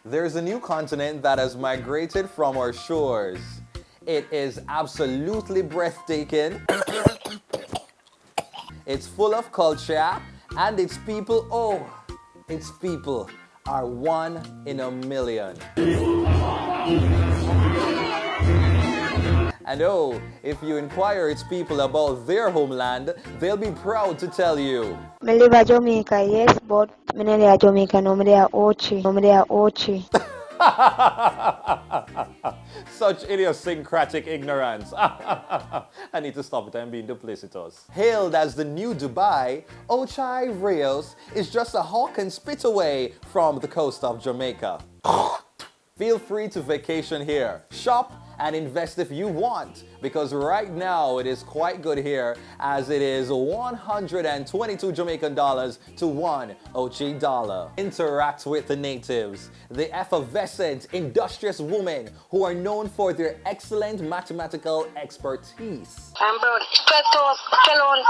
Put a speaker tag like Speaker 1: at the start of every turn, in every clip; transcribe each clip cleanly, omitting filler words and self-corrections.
Speaker 1: There's a new continent that has migrated from our shores. It is absolutely breathtaking. It's full of culture, and its people, its people are 1 in a million. And if you inquire its people about their homeland, they'll be proud to tell you.
Speaker 2: I live in Jamaica, yes, but I don't live in Jamaica, no, I live in Ochi.
Speaker 1: Such idiosyncratic ignorance. I need to stop it. I'm being duplicitous. Hailed as the new Dubai, Ocho Rios is just a hawk and spit away from the coast of Jamaica. Feel free to vacation here, shop and invest if you want, because right now it is quite good here, as it is 122 Jamaican dollars to 1 OG dollar. Interact with the natives, the effervescent, industrious women who are known for their excellent mathematical expertise.
Speaker 3: I'm broke. 12,500.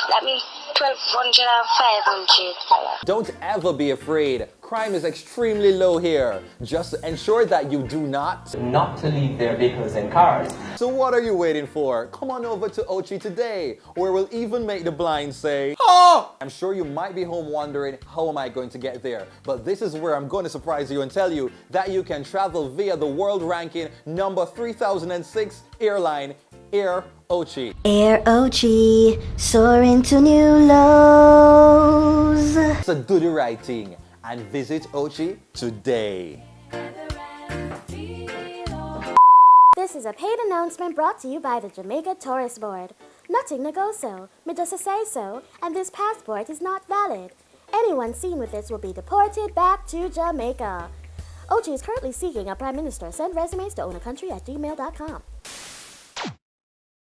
Speaker 3: That means 1,200 and 500.
Speaker 1: Don't ever be afraid. Crime is extremely low here. Just ensure that you do not
Speaker 4: to leave their vehicles and cars.
Speaker 1: So what are you waiting for? Come on over to Ochi today, where we'll even make the blind say, "Oh!" I'm sure you might be home wondering, how am I going to get there? But this is where I'm going to surprise you and tell you that you can travel via the world ranking number 3006 airline, Air Ochi.
Speaker 5: Air Ochi, soaring to new lows.
Speaker 1: So do the right thing and visit Ochi today.
Speaker 6: This is a paid announcement brought to you by the Jamaica Tourist Board. Nothing to go so, me just say so, and this passport is not valid. Anyone seen with this will be deported back to Jamaica. Ochi is currently seeking a prime minister. Send resumes to ownercountry@gmail.com.